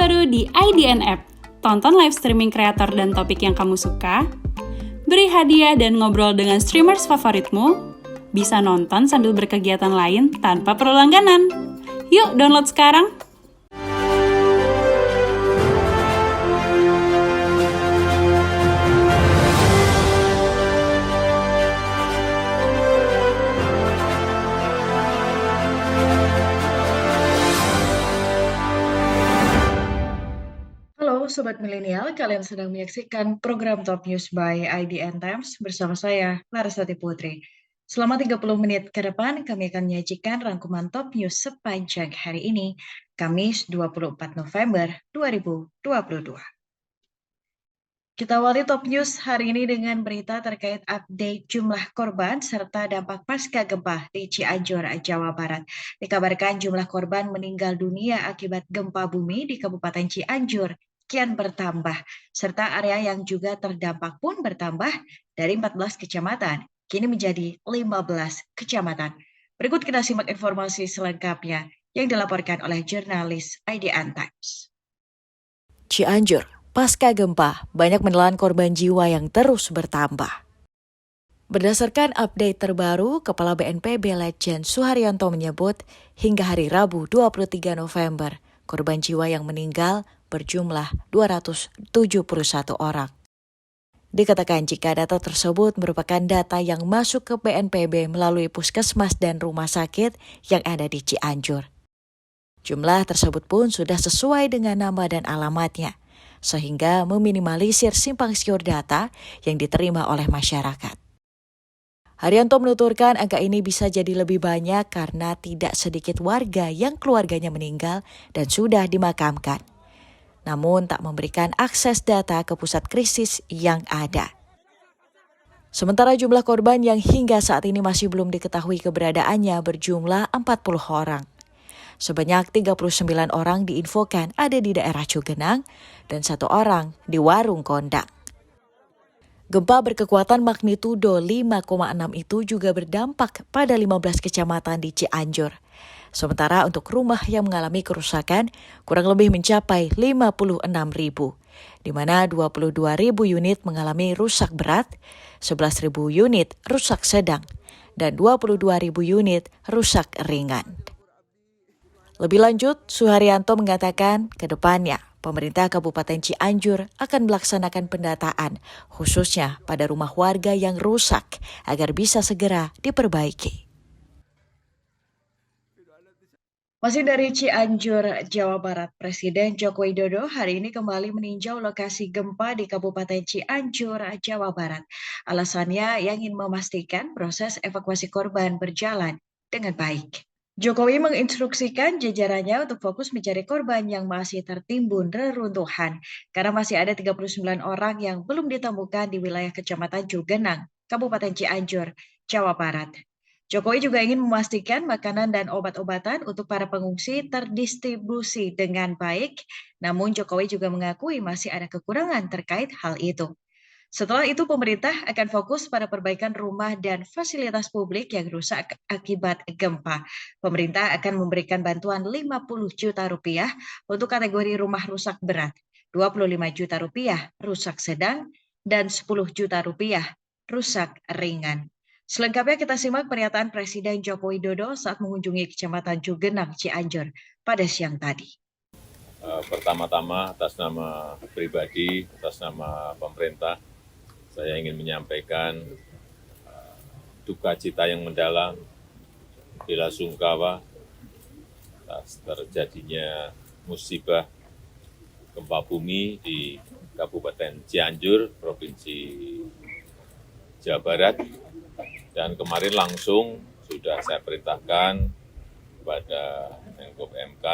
terbaru di IDN App. Tonton live streaming kreator dan topik yang kamu suka, beri hadiah dan ngobrol dengan streamers favoritmu, bisa nonton sambil berkegiatan lain tanpa perlu langganan. Yuk download sekarang! Halo Sobat Milenial, kalian sedang menyaksikan program Top News by IDN Times bersama saya, Larasati Putri. Selama 30 menit ke depan, kami akan menyajikan rangkuman Top News sepanjang hari ini, Kamis 24 November 2022. Kita awali Top News hari ini dengan berita terkait update jumlah korban serta dampak pasca gempa di Cianjur, Jawa Barat. Dikabarkan jumlah korban meninggal dunia akibat gempa bumi di Kabupaten Cianjur kian bertambah, serta area yang juga terdampak pun bertambah dari 14 kecamatan, kini menjadi 15 kecamatan. Berikut kita simak informasi selengkapnya yang dilaporkan oleh jurnalis IDN Times. Cianjur, pasca gempa, banyak menelan korban jiwa yang terus bertambah. Berdasarkan update terbaru, Kepala BNPB Letjen Suharyanto menyebut, hingga hari Rabu 23 November, korban jiwa yang meninggal berjumlah 271 orang. Dikatakan jika data tersebut merupakan data yang masuk ke BNPB melalui puskesmas dan rumah sakit yang ada di Cianjur. Jumlah tersebut pun sudah sesuai dengan nama dan alamatnya, sehingga meminimalisir simpang siur data yang diterima oleh masyarakat. Haryanto menuturkan angka ini bisa jadi lebih banyak karena tidak sedikit warga yang keluarganya meninggal dan sudah dimakamkan, namun tak memberikan akses data ke pusat krisis yang ada. Sementara jumlah korban yang hingga saat ini masih belum diketahui keberadaannya berjumlah 40 orang. Sebanyak 39 orang diinfokan ada di daerah Cugenang dan 1 orang di Warung Kondang. Gempa berkekuatan magnitudo 5,6 itu juga berdampak pada 15 kecamatan di Cianjur. Sementara untuk rumah yang mengalami kerusakan kurang lebih mencapai 56.000, di mana 22.000 unit mengalami rusak berat, 11.000 unit rusak sedang, dan 22.000 unit rusak ringan. Lebih lanjut, Suharyanto mengatakan ke depannya, pemerintah Kabupaten Cianjur akan melaksanakan pendataan, khususnya pada rumah warga yang rusak, agar bisa segera diperbaiki. Masih dari Cianjur, Jawa Barat, Presiden Joko Widodo hari ini kembali meninjau lokasi gempa di Kabupaten Cianjur, Jawa Barat. Alasannya ingin memastikan proses evakuasi korban berjalan dengan baik. Jokowi menginstruksikan jajarannya untuk fokus mencari korban yang masih tertimbun reruntuhan karena masih ada 39 orang yang belum ditemukan di wilayah Kecamatan Cugenang, Kabupaten Cianjur, Jawa Barat. Jokowi juga ingin memastikan makanan dan obat-obatan untuk para pengungsi terdistribusi dengan baik, namun Jokowi juga mengakui masih ada kekurangan terkait hal itu. Setelah itu, pemerintah akan fokus pada perbaikan rumah dan fasilitas publik yang rusak akibat gempa. Pemerintah akan memberikan bantuan 50 juta rupiah untuk kategori rumah rusak berat, 25 juta rupiah rusak sedang, dan 10 juta rupiah rusak ringan. Selengkapnya kita simak pernyataan Presiden Joko Widodo saat mengunjungi Kecamatan Cugenang, Cianjur pada siang tadi. Pertama-tama atas nama pribadi, atas nama pemerintah, saya ingin menyampaikan duka cita yang mendalam, bela sungkawa atas terjadinya musibah gempa bumi di Kabupaten Cianjur, Provinsi Jawa Barat. Dan kemarin langsung sudah saya perintahkan kepada Menko PMK,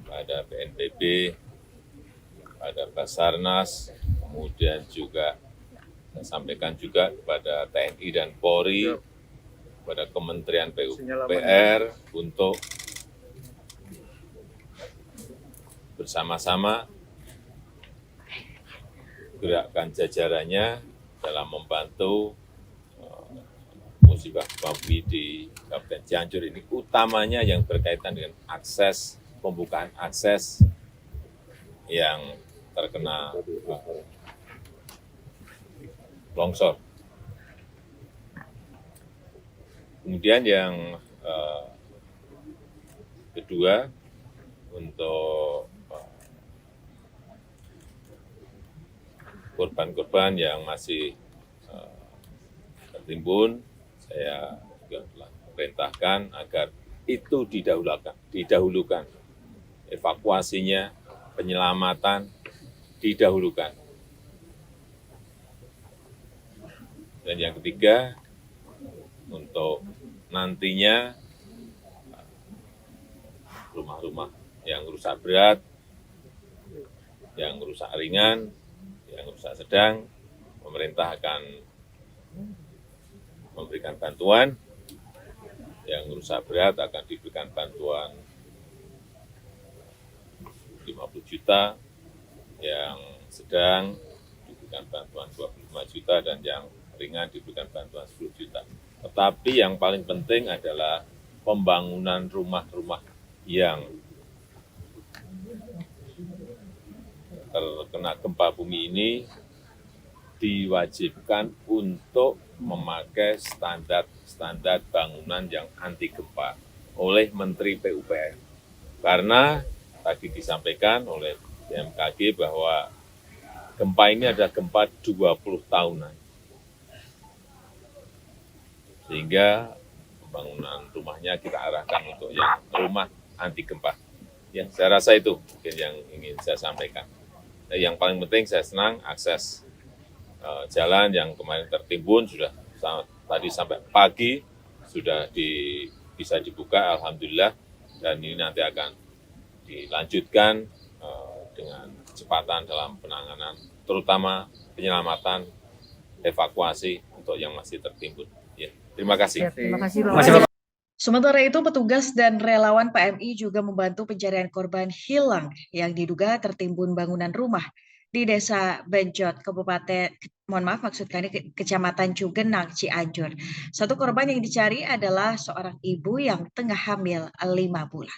kepada BNPB, kepada Basarnas, kemudian juga saya sampaikan juga kepada TNI dan Polri, kepada Kementerian PUPR untuk bersama-sama gerakkan jajarannya dalam membantu musibah gempa bumi di Kabupaten Cianjur ini, utamanya yang berkaitan dengan akses, pembukaan akses yang terkena longsor. Kemudian yang kedua, untuk korban-korban yang masih tertimbun, saya juga telah perintahkan agar itu didahulukan, evakuasinya, penyelamatan didahulukan. Dan yang ketiga, untuk nantinya rumah-rumah yang rusak berat, yang rusak ringan, yang rusak sedang, pemerintah akan memberikan bantuan. Yang rusak berat akan diberikan bantuan 50 juta, yang sedang diberikan bantuan 25 juta, dan yang ringan diberikan bantuan 10 juta. Tetapi yang paling penting adalah pembangunan rumah-rumah yang terkena gempa bumi ini diwajibkan untuk memakai standar bangunan yang anti gempa oleh Menteri PUPR. Karena tadi disampaikan oleh BMKG bahwa gempa ini adalah gempa 20 tahunan. Sehingga pembangunan rumahnya kita arahkan untuk yang rumah anti gempa. Ya, saya rasa itu mungkin yang ingin saya sampaikan. Nah, yang paling penting saya senang akses jalan yang kemarin tertimbun sudah tadi sampai pagi sudah bisa dibuka, alhamdulillah, dan ini nanti akan dilanjutkan dengan kecepatan dalam penanganan, terutama penyelamatan, evakuasi untuk yang masih tertimbun. Ya, terima kasih. Terima kasih, Bapak. Sementara itu, petugas dan relawan PMI juga membantu pencarian korban hilang yang diduga tertimbun bangunan rumah di Desa Benjot, Kecamatan Cugenang, Cianjur. Satu korban yang dicari adalah seorang ibu yang tengah hamil 5 bulan.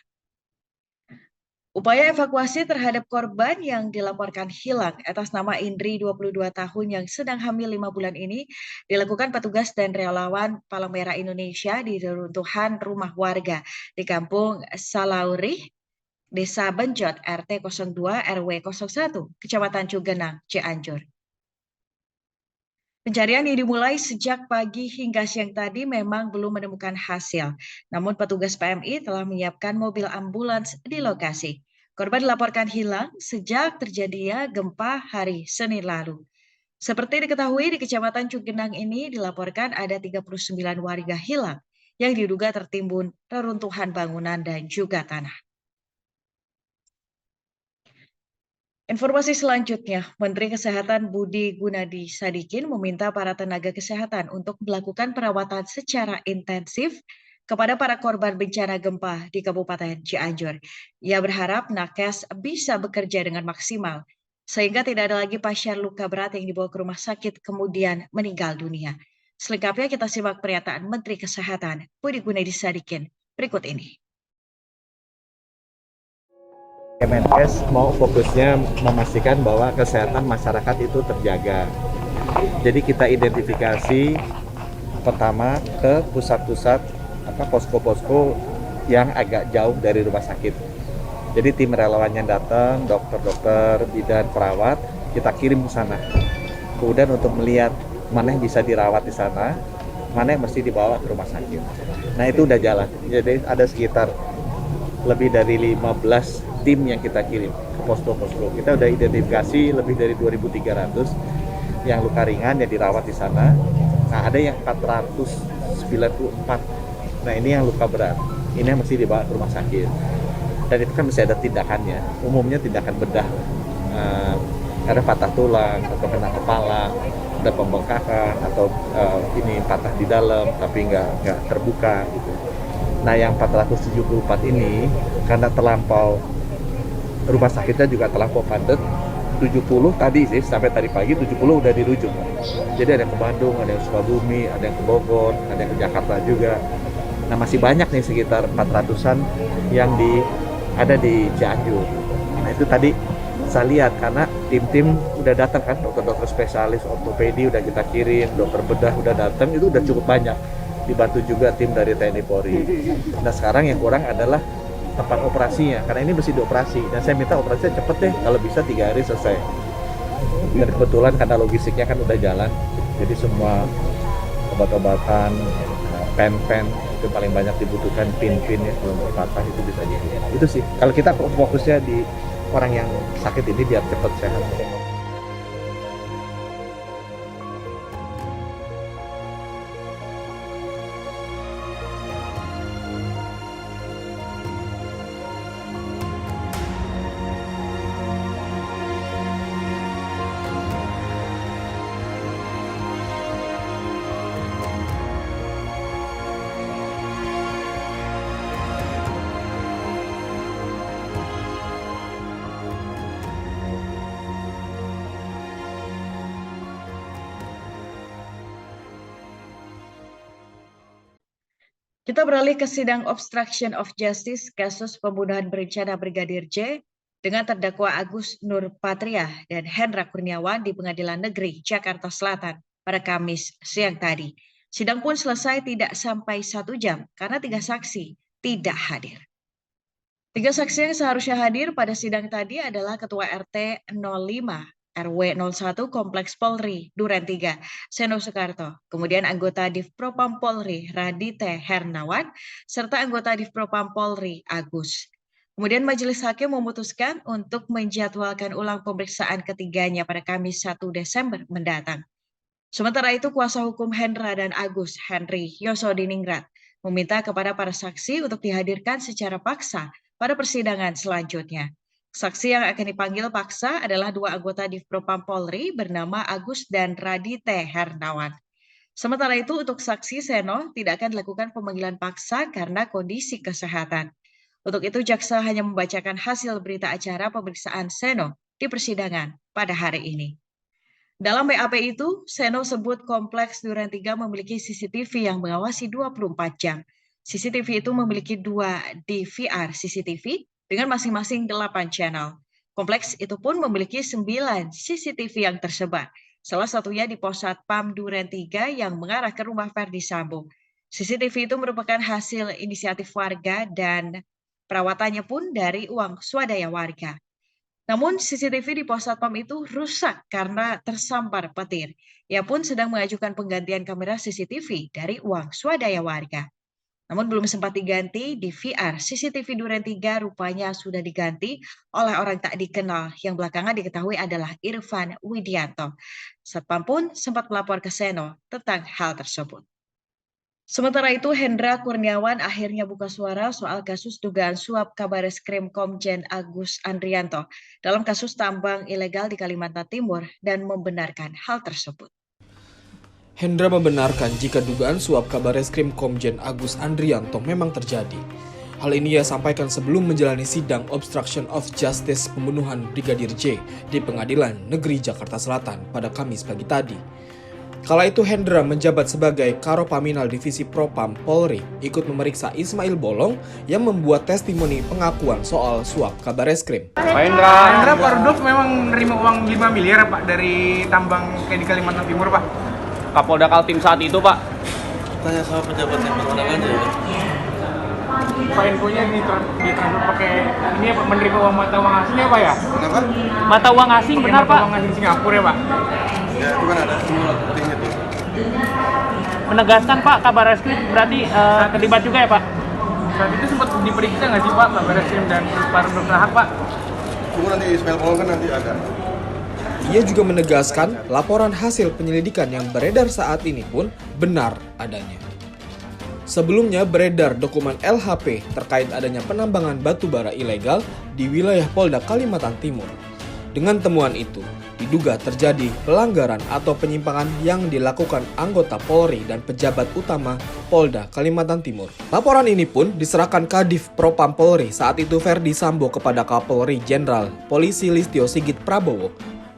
Upaya evakuasi terhadap korban yang dilaporkan hilang atas nama Indri 22 tahun yang sedang hamil 5 bulan ini dilakukan petugas dan relawan Palang Merah Indonesia di reruntuhan rumah warga di Kampung Salaurih, Desa Benjot, RT 02 RW 01, Kecamatan Cugenang, Cianjur. Pencarian yang dimulai sejak pagi hingga siang tadi memang belum menemukan hasil. Namun petugas PMI telah menyiapkan mobil ambulans di lokasi. Korban dilaporkan hilang sejak terjadinya gempa hari Senin lalu. Seperti diketahui, di Kecamatan Cugenang ini dilaporkan ada 39 warga hilang yang diduga tertimbun reruntuhan bangunan dan juga tanah. Informasi selanjutnya, Menteri Kesehatan Budi Gunadi Sadikin meminta para tenaga kesehatan untuk melakukan perawatan secara intensif kepada para korban bencana gempa di Kabupaten Cianjur. Ia berharap nakes bisa bekerja dengan maksimal, sehingga tidak ada lagi pasien luka berat yang dibawa ke rumah sakit kemudian meninggal dunia. Selengkapnya kita simak pernyataan Menteri Kesehatan Budi Gunadi Sadikin berikut ini. Kemenkes mau fokusnya memastikan bahwa kesehatan masyarakat itu terjaga. Jadi kita identifikasi pertama ke pusat-pusat posko-posko yang agak jauh dari rumah sakit. Jadi tim relawan yang datang, dokter-dokter, bidan, perawat, kita kirim ke sana. Kemudian untuk melihat mana yang bisa dirawat di sana, mana yang mesti dibawa ke rumah sakit. Nah itu udah jalan. Jadi ada sekitar lebih dari 15 tim yang kita kirim ke posko-posko. Kita udah identifikasi lebih dari 2.300 yang luka ringan yang dirawat di sana. Nah, ada yang 494. Nah, ini yang luka berat. Ini yang mesti dibawa ke rumah sakit. Dan itu kan mesti ada tindakannya. Umumnya tindakan bedah. Ada patah tulang atau kena kepala, ada pembengkakan atau ini patah di dalam tapi nggak terbuka gitu. Nah, yang 474 ini karena terlampau rumah sakitnya juga terlampau padat, 70 tadi sih, sampai tadi pagi 70 udah dirujuk. Jadi ada yang ke Bandung, ada yang Sukabumi, ada yang ke Bogor, ada yang ke Jakarta juga. Nah masih banyak nih sekitar 400-an yang ada di Cianjur. Nah itu tadi Saya lihat karena tim-tim udah datang kan, dokter-dokter spesialis ortopedi udah kita kirim, dokter bedah udah datang, itu udah cukup banyak. Dibantu juga tim dari TNI Polri. Nah sekarang yang kurang adalah tempat operasinya, karena ini mesti dioperasi. Dan saya minta operasinya cepet deh, kalau bisa 3 hari selesai. Dan kebetulan karena logistiknya kan udah jalan, jadi semua obat-obatan, pen-pen itu paling banyak dibutuhkan, pin-pin ya belum patah itu bisa jadi. Itu sih. Kalau kita fokusnya di orang yang sakit ini biar cepat sehat. Kita beralih ke sidang obstruction of justice kasus pembunuhan berencana Brigadir J dengan terdakwa Agus Nurpatria dan Hendra Kurniawan di Pengadilan Negeri Jakarta Selatan pada Kamis siang tadi. Sidang pun selesai tidak sampai 1 jam karena 3 saksi tidak hadir. 3 saksi yang seharusnya hadir pada sidang tadi adalah Ketua RT 05 RW 01 Kompleks Polri Duren 3 Seno Soekarto, kemudian anggota Divpropam Polri Radite Hernawan, serta anggota Divpropam Polri Agus. Kemudian majelis hakim memutuskan untuk menjadwalkan ulang pemeriksaan ketiganya pada Kamis 1 Desember mendatang. Sementara itu kuasa hukum Hendra dan Agus, Henry Yosodiningrat, meminta kepada para saksi untuk dihadirkan secara paksa pada persidangan selanjutnya. Saksi yang akan dipanggil paksa adalah 2 anggota Divpropam Polri bernama Agus dan Radite Hernawan. Sementara itu untuk saksi Seno tidak akan dilakukan pemanggilan paksa karena kondisi kesehatan. Untuk itu jaksa hanya membacakan hasil berita acara pemeriksaan Seno di persidangan pada hari ini. Dalam BAP itu, Seno sebut Kompleks Duren 3 memiliki CCTV yang mengawasi 24 jam. CCTV itu memiliki 2 DVR CCTV dengan masing-masing 8 channel. Kompleks itu pun memiliki 9 CCTV yang tersebar, salah satunya di pos Satpam Duren 3 yang mengarah ke rumah Verdi Sambo. CCTV itu merupakan hasil inisiatif warga dan perawatannya pun dari uang swadaya warga. Namun CCTV di pos Satpam itu rusak karena tersambar petir. Ia pun sedang mengajukan penggantian kamera CCTV dari uang swadaya warga. Namun belum sempat diganti, DVR CCTV Duren 3 rupanya sudah diganti oleh orang tak dikenal yang belakangan diketahui adalah Irfan Widianto. Satpam pun sempat melapor ke Seno tentang hal tersebut. Sementara itu, Hendra Kurniawan akhirnya buka suara soal kasus dugaan suap Kabareskrim Komjen Agus Andrianto dalam kasus tambang ilegal di Kalimantan Timur dan membenarkan hal tersebut. Hendra membenarkan jika dugaan suap Kabareskrim Komjen Agus Andrianto memang terjadi. Hal ini ia sampaikan sebelum menjalani sidang obstruction of justice pembunuhan Brigadir J di Pengadilan Negeri Jakarta Selatan pada Kamis pagi tadi. Kala itu Hendra menjabat sebagai Karopaminal Divisi Propam Polri ikut memeriksa Ismail Bolong yang membuat testimoni pengakuan soal suap Kabareskrim. Pak Hendra Parduf memang menerima uang 5 miliar Pak dari tambang di Kalimantan Timur Pak. Kapolda Kaltim saat itu, Pak. Tanya sama pejabat yang berwenang aja ya. Pak infonya ditransfer pakai ini ya Pak, menerima uang mata uang asing ya Pak ya? Kenapa? Mata uang asing benar, mata Pak. uang asing Singapura ya Pak? Ya itu kan ada semua buktinya tuh. Menegaskan, Pak, Kabareskrim berarti terlibat juga ya, Pak? Saat itu sempat diperiksa nggak sih Pak Kabareskrim dan Parduf Rahak Pak? Tunggu nanti Ismail Bolong kan nanti ada. Ia juga menegaskan laporan hasil penyelidikan yang beredar saat ini pun benar adanya. Sebelumnya beredar dokumen LHP terkait adanya penambangan batu bara ilegal di wilayah Polda Kalimantan Timur. Dengan temuan itu, diduga terjadi pelanggaran atau penyimpangan yang dilakukan anggota Polri dan pejabat utama Polda Kalimantan Timur. Laporan ini pun diserahkan Kadif Propam Polri saat itu Verdi Sambo kepada Kapolri Jenderal Polisi Listio Sigit Prabowo.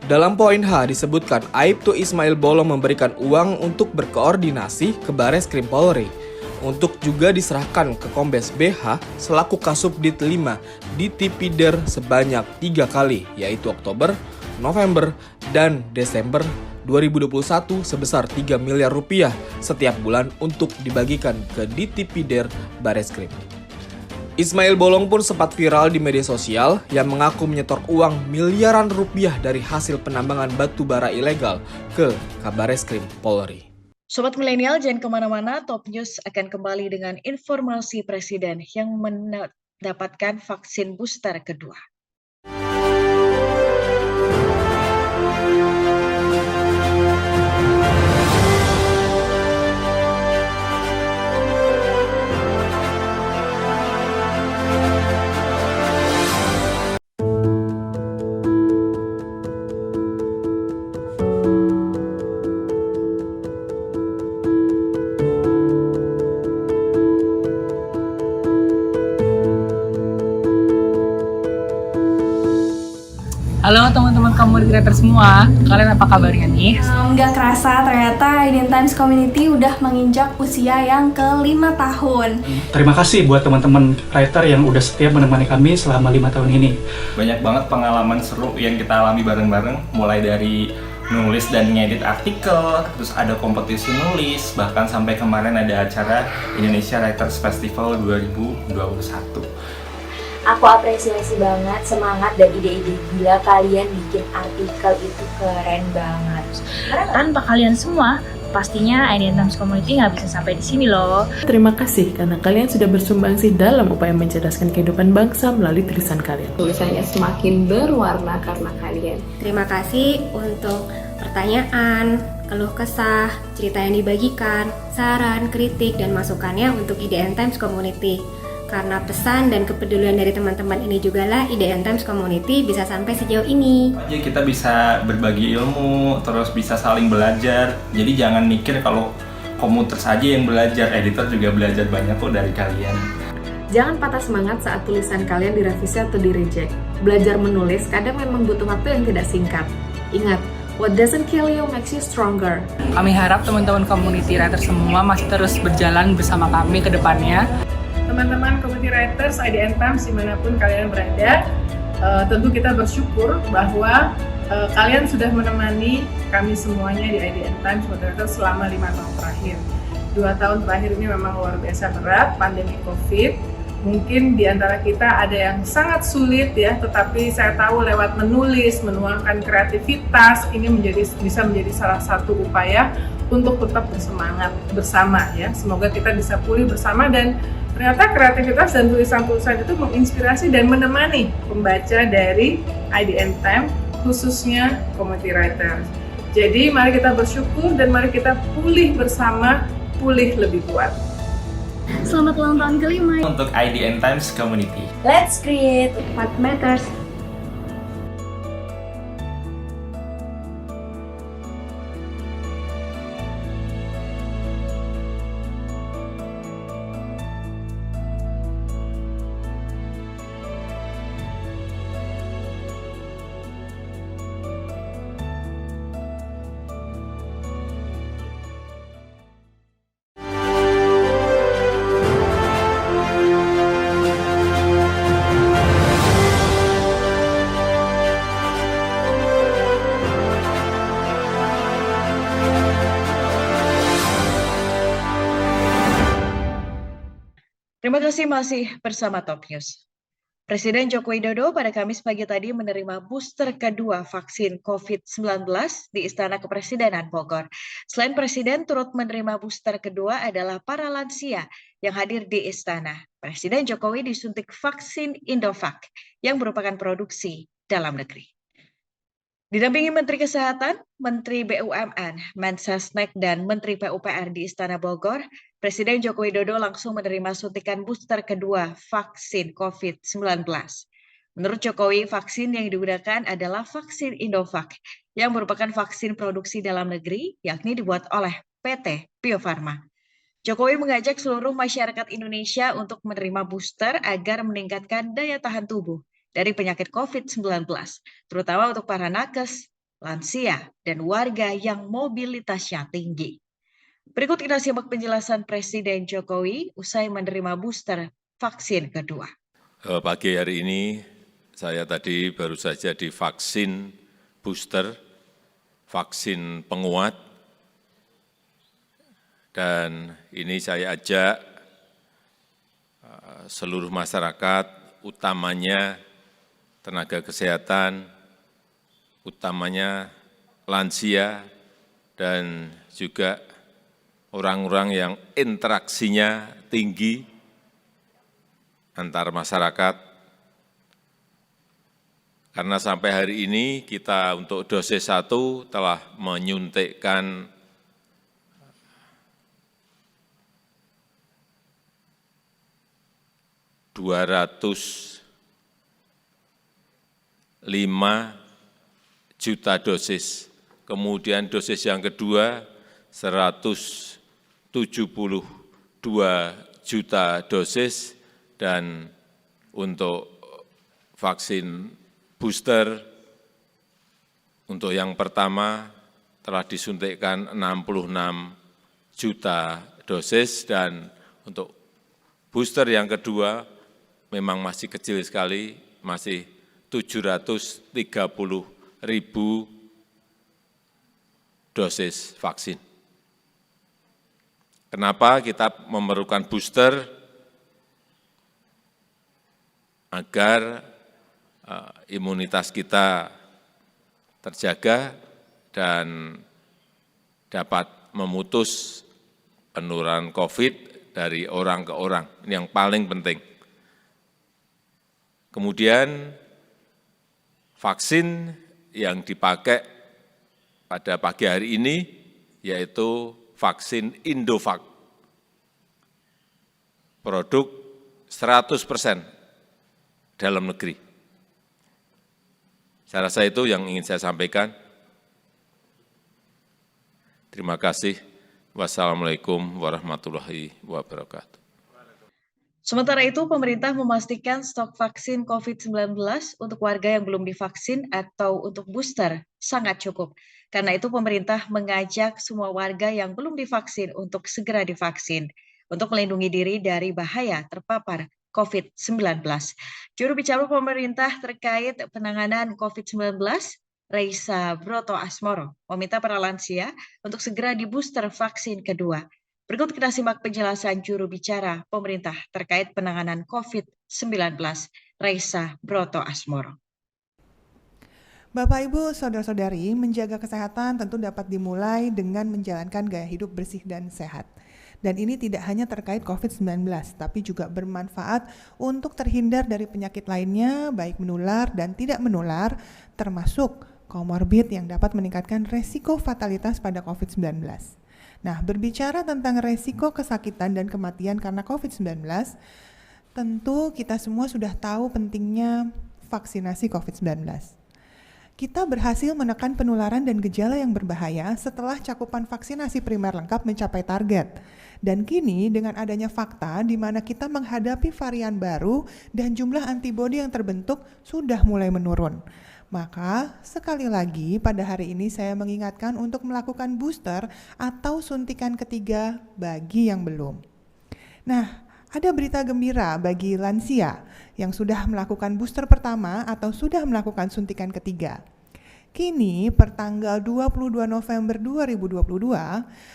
Dalam poin H disebutkan Aibtu Ismail Bolong memberikan uang untuk berkoordinasi ke Bareskrim Polri. untuk juga diserahkan ke Kombes BH selaku Kasubdit 5 di Tipider sebanyak 3 kali, yaitu Oktober, November, dan Desember 2021 sebesar 3 miliar rupiah setiap bulan untuk dibagikan ke Ditipider Bareskrim. Ismail Bolong pun sempat viral di media sosial yang mengaku menyetor uang miliaran rupiah dari hasil penambangan batu bara ilegal ke Kabareskrim Polri. Sobat Milenial, jangan kemana-mana, Top News akan kembali dengan informasi Presiden yang mendapatkan vaksin booster kedua. Halo teman-teman community creator semua, kalian apa kabarnya nih? Nggak kerasa ternyata Indian Times Community udah menginjak usia yang ke-5 tahun. Terima kasih buat teman-teman writer yang udah setia menemani kami selama 5 tahun ini. Banyak banget pengalaman seru yang kita alami bareng-bareng, mulai dari nulis dan ngedit artikel, terus ada kompetisi nulis, bahkan sampai kemarin ada acara Indonesia Writers Festival 2021. Aku apresiasi banget semangat dan ide-ide gila kalian bikin artikel itu keren banget. Tanpa kalian semua, pastinya Indian Times Community nggak bisa sampai di sini loh. Terima kasih karena kalian sudah bersumbangsi dalam upaya mencerdaskan kehidupan bangsa melalui tulisan kalian. Tulisannya semakin berwarna karena kalian. Terima kasih untuk pertanyaan, keluh kesah, cerita yang dibagikan, saran, kritik, dan masukannya untuk IDN Times Community. Karena pesan dan kepedulian dari teman-teman ini juga lah IDN Times Community bisa sampai sejauh ini. Jadi kita bisa berbagi ilmu, terus bisa saling belajar. Jadi jangan mikir kalau komuter saja yang belajar, editor juga belajar banyak kok dari kalian. Jangan patah semangat saat tulisan kalian direvisi atau direject. Belajar menulis kadang memang butuh waktu yang tidak singkat. Ingat, what doesn't kill you makes you stronger. Kami harap teman-teman community writer semua masih terus berjalan bersama kami ke depannya. Teman-teman community writers IDN Times dimanapun kalian berada, tentu kita bersyukur bahwa kalian sudah menemani kami semuanya di IDN Times Writers selama 5 tahun terakhir. 2 tahun terakhir ini memang luar biasa berat, pandemi COVID. Mungkin di antara kita ada yang sangat sulit ya, tetapi saya tahu lewat menulis, menuangkan kreativitas, ini bisa menjadi salah satu upaya untuk tetap bersemangat bersama ya. Semoga kita bisa pulih bersama dan ternyata kreativitas dan tulisan-tulisan itu menginspirasi dan menemani pembaca dari IDN Times, khususnya community writers. Jadi mari kita bersyukur dan mari kita pulih bersama, pulih lebih kuat. Selamat ulang tahun ke-5 untuk IDN Times Community. Let's create what matters. Terima kasih masih bersama Top News. Presiden Joko Widodo pada Kamis pagi tadi menerima booster kedua vaksin COVID-19 di Istana Kepresidenan Bogor. Selain Presiden turut menerima booster kedua adalah para lansia yang hadir di Istana. Presiden Jokowi disuntik vaksin Indovac yang merupakan produksi dalam negeri. Didampingi Menteri Kesehatan, Menteri BUMN, Mensesnek, dan Menteri PUPR di Istana Bogor, Presiden Joko Widodo langsung menerima suntikan booster kedua vaksin COVID-19. Menurut Jokowi, vaksin yang digunakan adalah vaksin Indovac, yang merupakan vaksin produksi dalam negeri, yakni dibuat oleh PT Bio Farma. Jokowi mengajak seluruh masyarakat Indonesia untuk menerima booster agar meningkatkan daya tahan tubuh dari penyakit COVID-19, terutama untuk para nakes, lansia, dan warga yang mobilitasnya tinggi. Berikut kita simak penjelasan Presiden Jokowi usai menerima booster vaksin kedua. Pagi hari ini saya tadi baru saja divaksin booster, vaksin penguat, dan ini saya ajak seluruh masyarakat, utamanya tenaga kesehatan, utamanya lansia, dan juga orang-orang yang interaksinya tinggi antar masyarakat. Karena sampai hari ini kita untuk dosis 1 telah menyuntikkan 205 juta dosis. Kemudian dosis yang kedua 172 juta dosis, dan untuk vaksin booster untuk yang pertama telah disuntikkan 66 juta dosis, dan untuk booster yang kedua memang masih kecil sekali, masih 730.000 dosis vaksin. Kenapa kita memerlukan booster? Agar imunitas kita terjaga dan dapat memutus penularan COVID dari orang ke orang. Ini yang paling penting. Kemudian vaksin yang dipakai pada pagi hari ini yaitu vaksin Indovac, produk 100% dalam negeri. Saya rasa itu yang ingin saya sampaikan. Terima kasih. Wassalamualaikum warahmatullahi wabarakatuh. Sementara itu, pemerintah memastikan stok vaksin COVID-19 untuk warga yang belum divaksin atau untuk booster sangat cukup. Karena itu, pemerintah mengajak semua warga yang belum divaksin untuk segera divaksin untuk melindungi diri dari bahaya terpapar COVID-19. Juru bicara pemerintah terkait penanganan COVID-19, Reisa Broto Asmoro, meminta para lansia untuk segera di-booster vaksin kedua. Berikut kita simak penjelasan juru bicara pemerintah terkait penanganan COVID-19, Reisa Broto Asmoro. Bapak, Ibu, Saudara-saudari, menjaga kesehatan tentu dapat dimulai dengan menjalankan gaya hidup bersih dan sehat. Dan ini tidak hanya terkait COVID-19, tapi juga bermanfaat untuk terhindar dari penyakit lainnya, baik menular dan tidak menular, termasuk komorbid yang dapat meningkatkan resiko fatalitas pada COVID-19. Nah, berbicara tentang resiko kesakitan dan kematian karena COVID-19, tentu kita semua sudah tahu pentingnya vaksinasi COVID-19. Kita berhasil menekan penularan dan gejala yang berbahaya setelah cakupan vaksinasi primer lengkap mencapai target. Dan kini dengan adanya fakta di mana kita menghadapi varian baru dan jumlah antibodi yang terbentuk sudah mulai menurun. Maka sekali lagi pada hari ini saya mengingatkan untuk melakukan booster atau suntikan ketiga bagi yang belum. Nah, ada berita gembira bagi lansia yang sudah melakukan booster pertama atau sudah melakukan suntikan ketiga. Kini pertanggal 22 November 2022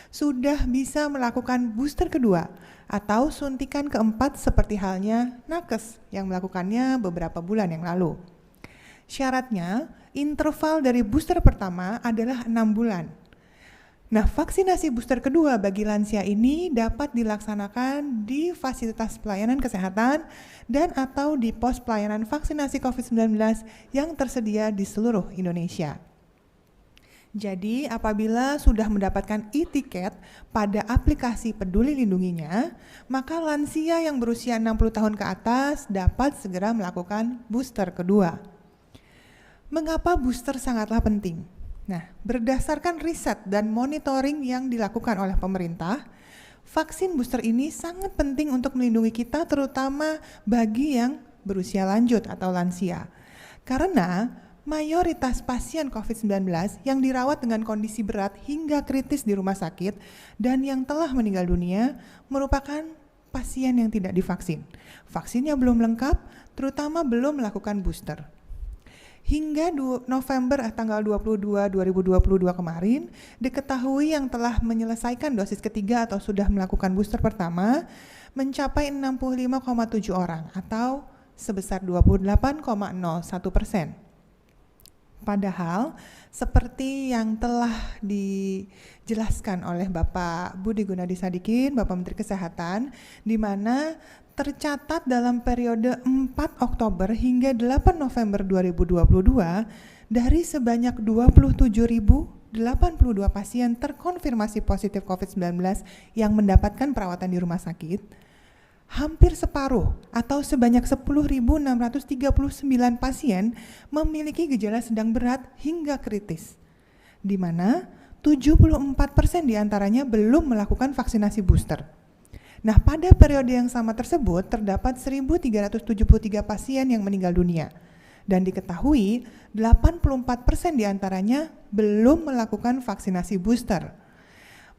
sudah bisa melakukan booster kedua atau suntikan keempat seperti halnya nakes yang melakukannya beberapa bulan yang lalu. Syaratnya, interval dari booster pertama adalah 6 bulan. Nah, vaksinasi booster kedua bagi lansia ini dapat dilaksanakan di fasilitas pelayanan kesehatan dan atau di pos pelayanan vaksinasi COVID-19 yang tersedia di seluruh Indonesia. Jadi, apabila sudah mendapatkan e-tiket pada aplikasi Peduli Lindunginya, maka lansia yang berusia 60 tahun ke atas dapat segera melakukan booster kedua. Mengapa booster sangatlah penting? Nah, berdasarkan riset dan monitoring yang dilakukan oleh pemerintah, vaksin booster ini sangat penting untuk melindungi kita terutama bagi yang berusia lanjut atau lansia. Karena mayoritas pasien COVID-19 yang dirawat dengan kondisi berat hingga kritis di rumah sakit dan yang telah meninggal dunia merupakan pasien yang tidak divaksin. Vaksinnya belum lengkap, terutama belum melakukan booster. Hingga November tanggal 22 2022 kemarin, diketahui yang telah menyelesaikan dosis ketiga atau sudah melakukan booster pertama mencapai 65,7 orang atau sebesar 28,01%. Padahal seperti yang telah dijelaskan oleh Bapak Budi Gunadi Sadikin, Bapak Menteri Kesehatan, di mana tercatat dalam periode 4 Oktober hingga 8 November 2022 dari sebanyak 27.082 pasien terkonfirmasi positif COVID-19 yang mendapatkan perawatan di rumah sakit, hampir separuh atau sebanyak 10.639 pasien memiliki gejala sedang berat hingga kritis, di mana 74% diantaranya belum melakukan vaksinasi booster. Nah, pada periode yang sama tersebut terdapat 1.373 pasien yang meninggal dunia dan diketahui 84% diantaranya belum melakukan vaksinasi booster.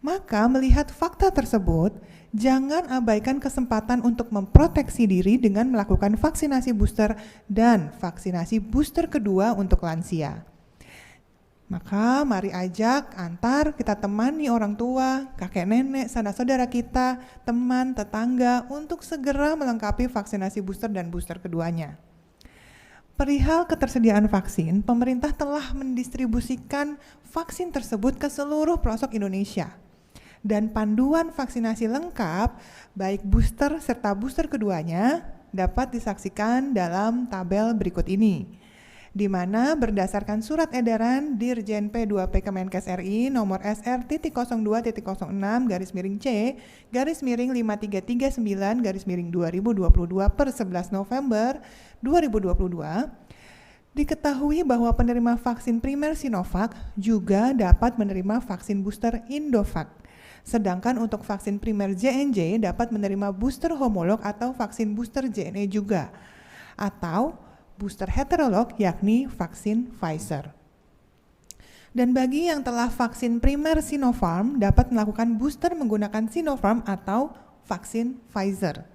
Maka melihat fakta tersebut, jangan abaikan kesempatan untuk memproteksi diri dengan melakukan vaksinasi booster dan vaksinasi booster kedua untuk lansia. Maka mari antar kita temani orang tua, kakek nenek, saudara-saudara kita, teman, tetangga untuk segera melengkapi vaksinasi booster dan booster keduanya. Perihal ketersediaan vaksin, pemerintah telah mendistribusikan vaksin tersebut ke seluruh pelosok Indonesia. Dan panduan vaksinasi lengkap, baik booster serta booster keduanya, dapat disaksikan dalam tabel berikut ini, di mana berdasarkan surat edaran Dirjen P2P Kemenkes RI nomor SR.02.09/C/5339/2022 per 11 November 2022, diketahui bahwa penerima vaksin primer Sinovac juga dapat menerima vaksin booster Indovac. Sedangkan untuk vaksin primer J&J dapat menerima booster homolog atau vaksin booster JNE juga, atau booster heterolog yakni vaksin Pfizer. Dan bagi yang telah vaksin primer Sinopharm dapat melakukan booster menggunakan Sinopharm atau vaksin Pfizer.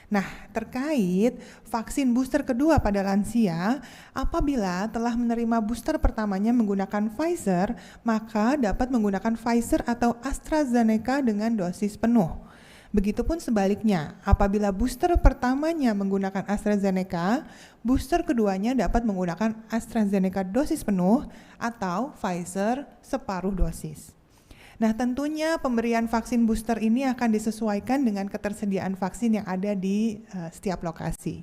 Nah, terkait vaksin booster kedua pada lansia, apabila telah menerima booster pertamanya menggunakan Pfizer, maka dapat menggunakan Pfizer atau AstraZeneca dengan dosis penuh. Begitupun sebaliknya, apabila booster pertamanya menggunakan AstraZeneca, booster keduanya dapat menggunakan AstraZeneca dosis penuh atau Pfizer separuh dosis. Nah, tentunya pemberian vaksin booster ini akan disesuaikan dengan ketersediaan vaksin yang ada di setiap lokasi.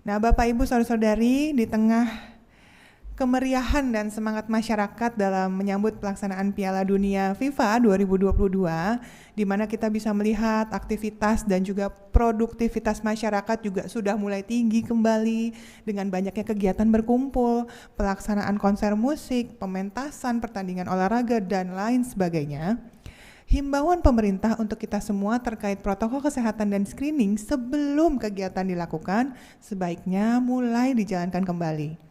Nah, Bapak Ibu Saudara-saudari, di tengah kemeriahan dan semangat masyarakat dalam menyambut pelaksanaan Piala Dunia FIFA 2022, di mana kita bisa melihat aktivitas dan juga produktivitas masyarakat juga sudah mulai tinggi kembali dengan banyaknya kegiatan berkumpul, pelaksanaan konser musik, pementasan, pertandingan olahraga, dan lain sebagainya. Himbauan pemerintah untuk kita semua terkait protokol kesehatan dan screening sebelum kegiatan dilakukan sebaiknya mulai dijalankan kembali.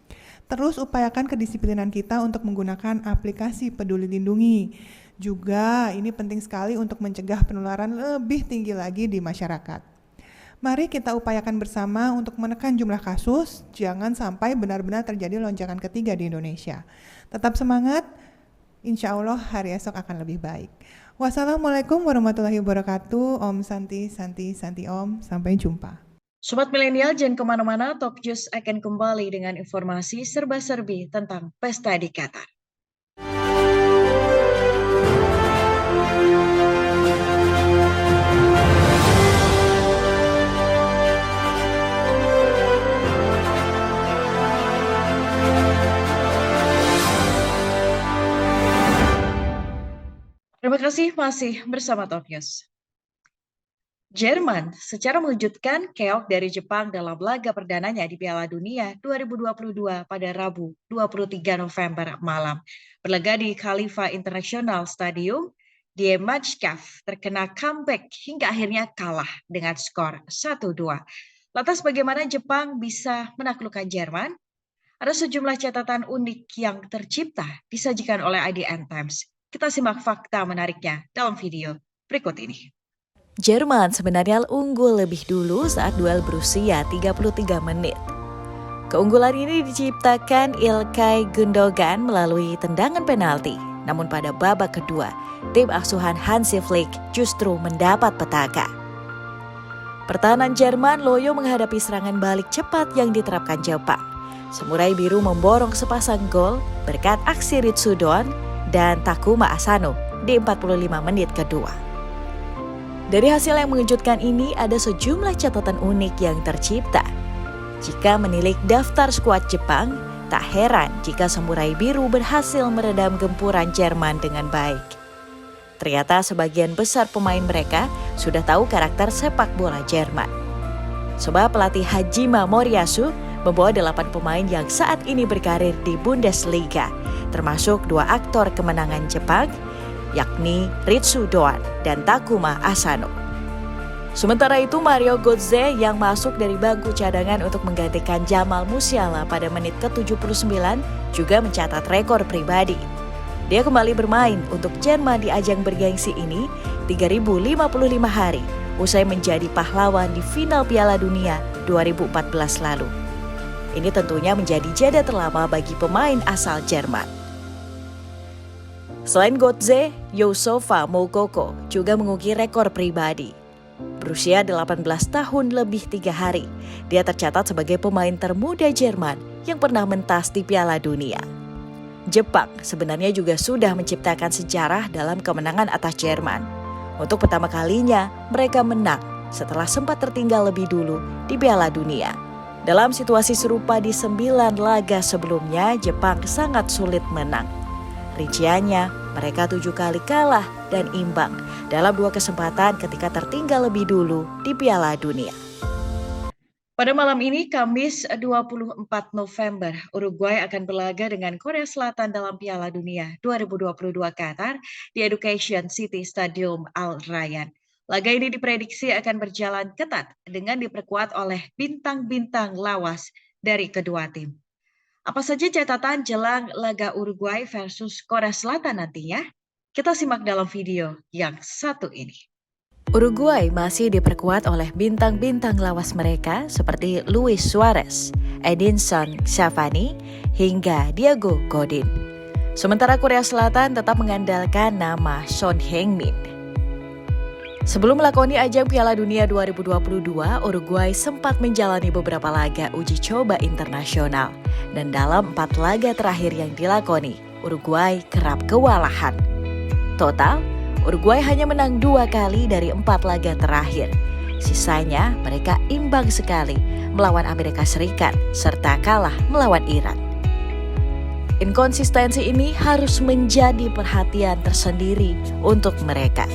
Terus upayakan kedisiplinan kita untuk menggunakan aplikasi Peduli Lindungi. Juga ini penting sekali untuk mencegah penularan lebih tinggi lagi di masyarakat. Mari kita upayakan bersama untuk menekan jumlah kasus, jangan sampai benar-benar terjadi lonjakan ketiga di Indonesia. Tetap semangat, insya Allah hari esok akan lebih baik. Wassalamualaikum warahmatullahi wabarakatuh. Om Santi, Santi, Santi Om. Sampai jumpa. Sobat Milenial, jangan kemana-mana, Top News akan kembali dengan informasi serba-serbi tentang Pesta di Qatar. Terima kasih masih bersama Top News. Jerman secara mengejutkan keok dari Jepang dalam laga perdananya di Piala Dunia 2022 pada Rabu 23 November malam. Berlaga di Khalifa International Stadium, Die Mannschaft terkena comeback hingga akhirnya kalah dengan skor 1-2. Lantas bagaimana Jepang bisa menaklukkan Jerman? Ada sejumlah catatan unik yang tercipta disajikan oleh IDN Times. Kita simak fakta menariknya dalam video berikut ini. Jerman sebenarnya unggul lebih dulu saat duel berusia 33 menit. Keunggulan ini diciptakan Ilkay Gundogan melalui tendangan penalti. Namun pada babak kedua, tim asuhan Hansi Flick justru mendapat petaka. Pertahanan Jerman loyo menghadapi serangan balik cepat yang diterapkan Jepang. Samurai Biru memborong sepasang gol berkat aksi Ritsu Doan dan Takuma Asano di 45 menit kedua. Dari hasil yang mengejutkan ini ada sejumlah catatan unik yang tercipta. Jika menilik daftar skuad Jepang, tak heran jika Samurai Biru berhasil meredam gempuran Jerman dengan baik. Ternyata sebagian besar pemain mereka sudah tahu karakter sepak bola Jerman. Sebab pelatih Hajime Moriyasu membawa 8 pemain yang saat ini berkarir di Bundesliga, termasuk 2 aktor kemenangan Jepang, yakni Ritsu Doan dan Takuma Asano. Sementara itu Mario Götze yang masuk dari bangku cadangan untuk menggantikan Jamal Musiala pada menit ke-79 juga mencatat rekor pribadi. Dia kembali bermain untuk Jerman di ajang bergengsi ini 3.055 hari usai menjadi pahlawan di final Piala Dunia 2014 lalu. Ini tentunya menjadi jeda terlama bagi pemain asal Jerman. Selain Götze, Youssoufa Moukoko juga mengukir rekor pribadi. Berusia 18 tahun lebih 3 hari, dia tercatat sebagai pemain termuda Jerman yang pernah mentas di Piala Dunia. Jepang sebenarnya juga sudah menciptakan sejarah dalam kemenangan atas Jerman. Untuk pertama kalinya, mereka menang setelah sempat tertinggal lebih dulu di Piala Dunia. Dalam situasi serupa di 9 laga sebelumnya, Jepang sangat sulit menang. Rinciannya, mereka 7 kali kalah dan imbang dalam 2 kesempatan ketika tertinggal lebih dulu di Piala Dunia. Pada malam ini, Kamis 24 November, Uruguay akan berlaga dengan Korea Selatan dalam Piala Dunia 2022 Qatar di Education City Stadium Al Rayyan. Laga ini diprediksi akan berjalan ketat dengan diperkuat oleh bintang-bintang lawas dari kedua tim. Apa saja catatan jelang laga Uruguay versus Korea Selatan nantinya? Kita simak dalam video yang satu ini. Uruguay masih diperkuat oleh bintang-bintang lawas mereka seperti Luis Suarez, Edinson Cavani, hingga Diego Godin. Sementara Korea Selatan tetap mengandalkan nama Son Heung-min. Sebelum melakoni ajang Piala Dunia 2022, Uruguay sempat menjalani beberapa laga uji coba internasional. Dan dalam 4 laga terakhir yang dilakoni, Uruguay kerap kewalahan. Total, Uruguay hanya menang 2 kali dari 4 laga terakhir. Sisanya mereka imbang sekali melawan Amerika Serikat serta kalah melawan Iran. Inkonsistensi ini harus menjadi perhatian tersendiri untuk mereka.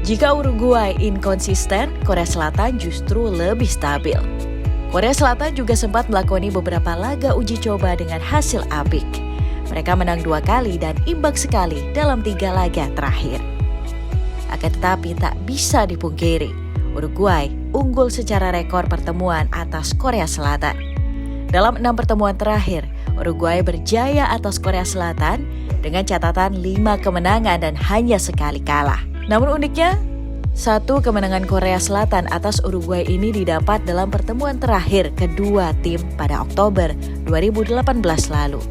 Jika Uruguay inkonsisten, Korea Selatan justru lebih stabil. Korea Selatan juga sempat melakoni beberapa laga uji coba dengan hasil apik. Mereka menang 2 kali dan imbang sekali dalam 3 laga terakhir. Akan tetapi tak bisa dipungkiri, Uruguay unggul secara rekor pertemuan atas Korea Selatan. Dalam 6 pertemuan terakhir, Uruguay berjaya atas Korea Selatan dengan catatan 5 kemenangan dan hanya sekali kalah. Namun uniknya, 1 kemenangan Korea Selatan atas Uruguay ini didapat dalam pertemuan terakhir kedua tim pada Oktober 2018 lalu.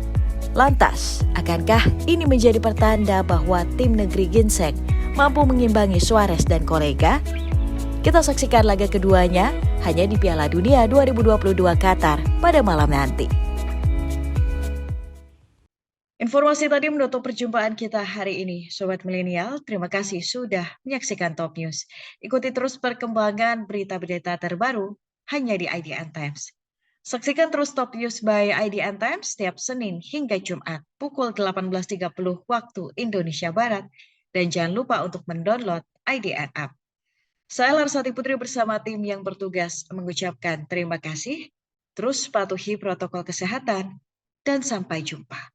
Lantas, akankah ini menjadi pertanda bahwa tim negeri ginseng mampu mengimbangi Suarez dan kolega? Kita saksikan laga keduanya hanya di Piala Dunia 2022 Qatar pada malam nanti. Informasi tadi menutup perjumpaan kita hari ini. Sobat Milenial, terima kasih sudah menyaksikan Top News. Ikuti terus perkembangan berita-berita terbaru hanya di IDN Times. Saksikan terus Top News by IDN Times setiap Senin hingga Jumat pukul 18.30 waktu Indonesia Barat. Dan jangan lupa untuk mendownload IDN App. Saya Larsati Putri bersama tim yang bertugas mengucapkan terima kasih. Terus patuhi protokol kesehatan dan sampai jumpa.